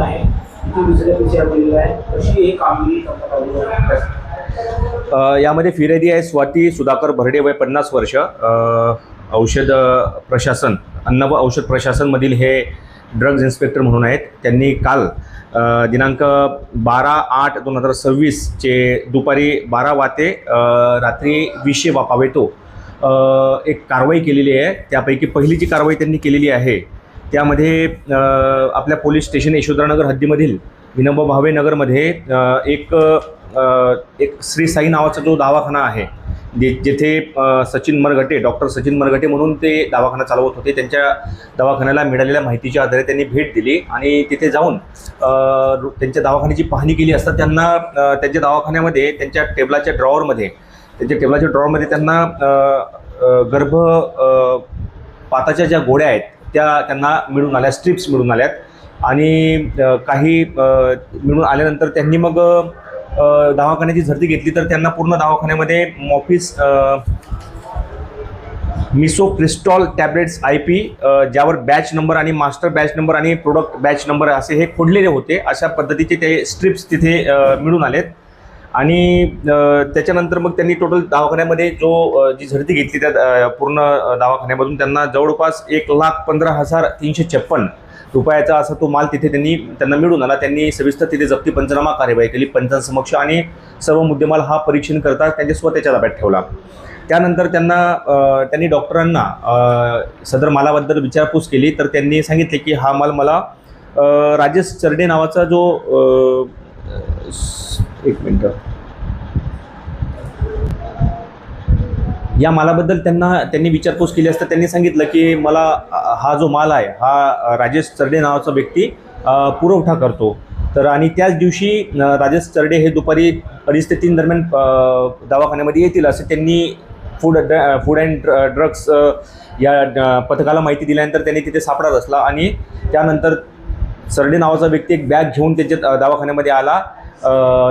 आहे, किती दुसऱ्या पिशव्या पडलेल्या आहे, कशी ही कामगिरी करण्यात आली आहे? यामध्ये फिर्यादी आहे स्वाती सुधाकर भरडे, वय 50 वर्ष. औषध प्रशासन, अन्न व औषध प्रशासनमधील हे ड्रग्ज इन्स्पेक्टर म्हणून आहेत. त्यांनी काल दिनांक 12/8/2026 चे दुपारी 12 वाजते रात्री 20 वापावेतो एक कारवाई केलेली आहे. त्यापैकी पहिली जी कारवाई त्यांनी केलेली आहे त्यामध्ये आपल्या पोलीस स्टेशन यशोधरानगर हद्दीमधील विनोबा भावे नगरमध्ये एक श्री साई नावाचा जो दवाखाना आहे, जेथे सचिन मरघटे, डॉक्टर सचिन मरघटे म्हणून ते दवाखाना चालवत होते. त्यांच्या दवाखान्याला मिळालेल्या माहितीच्या आधारे त्यांनी भेट दिली आणि तिथे जाऊन त्यांच्या दवाखान्याची पाहणी केली असता त्यांना त्यांच्या दवाखान्यामध्ये त्यांच्या टेबलाच्या ड्रॉवरमध्ये त्यांना गर्भपाताच्या ज्या गोळ्या आहेत त्या त्यांना मिळून आल्या, स्ट्रिप्स मिळून आल्यात. आणि काही मिळून आल्यानंतर त्यांनी मग दवाखान्याची झडती घेतली तर त्यांना पूर्ण दवाखान्यामध्ये मिसोप्रिस्टॉल टॅब्लेट्स IP, ज्यावर बॅच नंबर आणि मास्टर बॅच नंबर आणि प्रोडक्ट बॅच नंबर असे हे खोडलेले होते. अशा पद्धतीचे ते स्ट्रिप्स तिथे मिळून आलेत. आणि त्याच्यानंतर मग त्यांनी टोटल दवाखान्यामध्ये जी झडती घेतली त्या पूर्ण दवाखान्यामधून त्यांना जवळपास 1,15,356 रुपयाचा असा तो माल तिथे त्यांना मिळून आला. त्यांनी सविस्तर तिथे जप्ती पंचनामा कार्यवाही केली पंचांसमक्ष आणि सर्व मुद्देमाल हा परीक्षण करता त्यांच्या स्वतःच्या ताब्यात ठेवला. त्यानंतर त्यांनी डॉक्टरांना सदर मालाबद्दल विचारपूस केली तर त्यांनी सांगितले की हा माल मला राजेश चरडे नावाचा जो या मालाबद्दल त्यांनी विचारपूस केली असता त्यांनी सांगितलं की मला हा जो माल आहे हा राजेश चरडे नावाचा व्यक्ती पुरवठा करतो. तर आणि त्याच दिवशी राजेश चरडे हे दुपारी 2:30 ते 3 दरम्यान दवाखान्यामध्ये येतील असे त्यांनी फूड अँड ड्रग्स या पथकाला माहिती दिल्यानंतर त्यांनी तिथे सापडा रचला. आणि त्यानंतर चरडे नावाचा व्यक्ती एक बॅग घेऊन त्याच्या दवाखान्यामध्ये आला.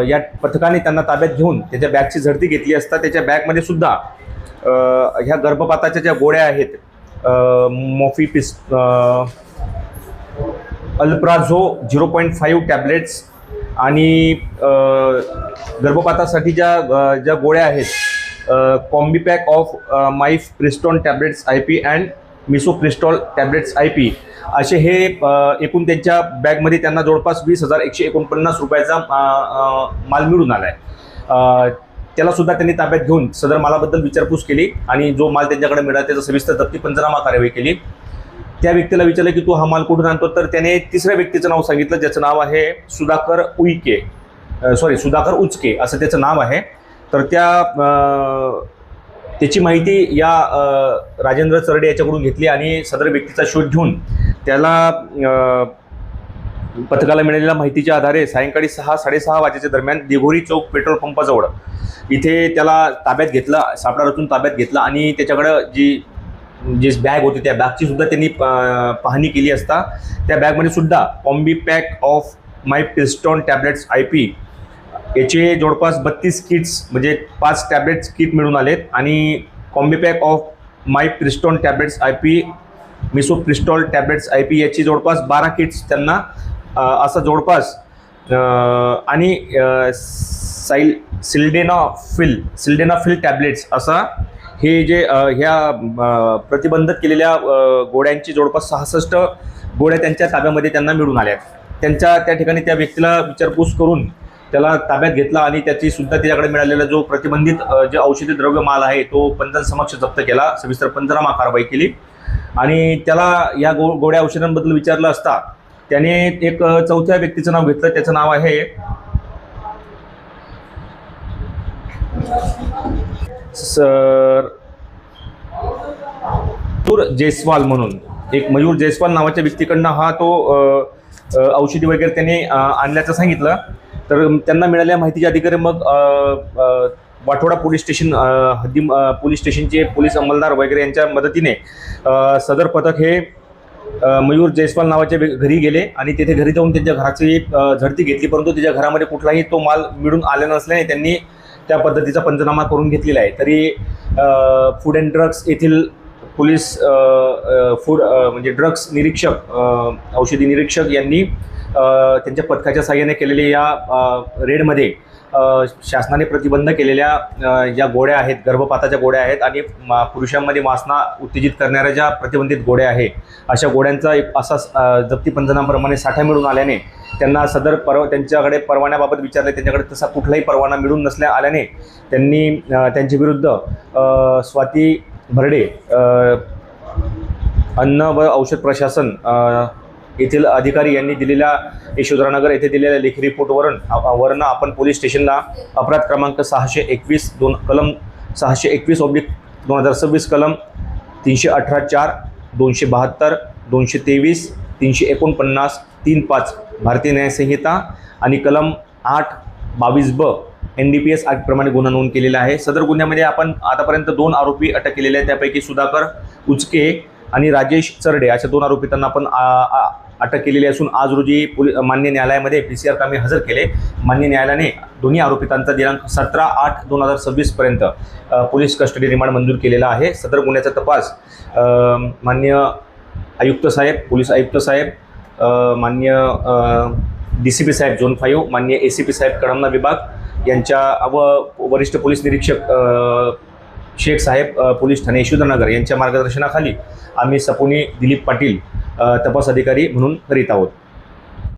या पथकाने त्यांना ताब्यात घेऊन त्याच्या बॅगची झडती घेतली असता त्याच्या बॅगमध्ये सुद्धा ह्या गर्भपाताच्या ज्या गोळ्या आहेत, अल्प्राझो 0.5 टॅब्लेट्स आणि गर्भपातासाठी ज्या गोळ्या आहेत, combipack of mifepristone tablets IP and misoprostol tablets IP असे हे एकूण त्यांच्या बॅगमध्ये त्यांना जवळपास 20,149 रुपयाचा माल मिळून आला आहे. त्याला सुद्धा त्यांनी ताब्यात घेऊन सदर मालाबद्दल विचारपूस केली आणि जो माल त्यांच्याकडे मिळाला त्याचा सविस्तर जप्ती पंचनामा कार्यवाही केली. त्या व्यक्तीला विचारलं की तू हा माल कुठून आणतो, तर त्याने तिसऱ्या व्यक्तीचं नाव सांगितलं ज्याचं नाव आहे सुधाकर उचके असं त्याचं नाव आहे. तर त्याची माहिती या राजेंद्र चरडे याच्याकडून घेतली आणि सदर व्यक्तीचा शोध घेऊन त्याला पथकाला मिळालेल्या माहितीच्या आधारे सायंकाळी 6-6:30 वाजेच्या दरम्यान दिघोरी चौक पेट्रोल पंपाजवळ इथे त्याला ताब्यात घेतलं, सापळा रचून ताब्यात घेतला. आणि त्याच्याकडं जी बॅग होती त्या बॅगची सुद्धा त्यांनी पाहणी केली असता त्या बॅगमध्ये सुद्धा कॉम्बीपॅक ऑफ माइफप्रिस्टॉन टॅब्लेट्स IP याचे जवळपास 32 किट्स म्हणजे 5 टॅब्लेट्स किट मिळून आलेत. आणि combipack of mifepristone tablets IP, misoprostol tablets IP याची जवळपास 12 किट्स त्यांना असं जवळपास आणि सिल्डेनाफिल टॅब्लेट्स असा हे जे ह्या प्रतिबंधित केलेल्या गोळ्यांची जवळपास 66 गोळ्या त्यांच्या ताब्यामध्ये त्यांना मिळून आल्या. त्या ठिकाणी त्या व्यक्तीला विचारपूस करून त्याला ताब्यात घेतला आणि त्याची सुद्धा त्याच्याकडे मिळालेला जो प्रतिबंधित जे औषधी द्रव्य माल आहे तो पंचांसमक्ष जप्त केला, सविस्तर पंचनामा कारवाई केली. आणि त्याला या गोळ्या औषधांबद्दल विचारलं असता त्याने एक चौथ्या व्यक्तीचं नाव घेतलं, त्याचं नाव आहे मयूर जयस्वाल म्हणून. एक मयूर जयस्वाल नावाच्या व्यक्तीकडनं हा तो औषधी वगैरे त्याने आणल्याचं सांगितलं. तर त्यांना मिळालेल्या माहितीच्या अधिकारी मग वाठोडा पोलीस स्टेशनचे पोलीस अंमलदार वगैरे यांच्या मदतीने सदर पथक हे मयूर जयस्वाल नावाच्या घरी गेले आणि तिथे घरी जाऊन त्यांच्या घराची झडती घेतली. परंतु त्याच्या घरामध्ये कुठलाही तो माल मिळून आला नसल्याने त्यांनी त्या पद्धतीचा पंचनामा करून घेतलेला आहे. तरी फूड अँड ड्रग्स येथील पोलीस फूड म्हणजे ड्रग्स निरीक्षक औषधी निरीक्षक यांनी त्यांच्या पथकाच्या साहाय्याने केलेल्या या रेडमध्ये शासनाने प्रतिबंध केलेल्या ज्या गोळ्या आहेत, गर्भपाताच्या गोळ्या आहेत आणि पुरुषांमध्ये वासना उत्तेजित करणाऱ्या ज्या प्रतिबंधित गोळ्या आहे, अशा गोळ्यांचा एक असा जप्ती पंचनामाप्रमाणे साठा मिळून आल्याने त्यांना त्यांच्याकडे परवान्याबाबत विचारले. त्यांच्याकडे तसा कुठलाही परवाना मिळून नसल्या आल्याने त्यांनी त्यांच्या विरुद्ध स्वाती भरडे अन्न व औषध प्रशासन येथील अधिकारी यांनी दिलेल्या यशोधरानगर येथे दिलेल्या लेखी रिपोर्टवरून आपण पोलीस स्टेशनला अपराध क्रमांक 621 कलम 621/2026 कलम 318(4), 272, 223, 349, 35 भारतीय न्याय संहिता आणि कलम 8(22)(ब) NDPS ॲक्टप्रमाणे गुन्हा नोंद केलेला आहे. सदर गुन्ह्यामध्ये आपण आतापर्यंत 2 आरोपी अटक केलेले आहेत. त्यापैकी सुधाकर उचके आणि राजेश चरडे अशा 2 आरोपितांना आपण अटक केलेली असून आज रोजी मान्य न्यायालयामध्ये PCR कामी हजर केले. मान्य न्यायालयाने दोन्ही आरोपितांचा दिनांक 17/8/2026 पर्यंत पोलीस कस्टडी रिमांड मंजूर केलेला आहे. सदर गुन्ह्याचा तपास मान्य आयुक्त साहेब, पोलीस आयुक्त साहेब, मान्य DCP साहेब झोन 5, मान्य ACP साहेब कळमना विभाग यांच्या व वरिष्ठ पोलीस निरीक्षक शेख साहेब पोलीस ठाणे यशोधरनगर यांच्या मार्गदर्शनाखाली आम्ही सपोनी दिलीप पाटील तपास अधिकारी म्हणून करीत आहोत.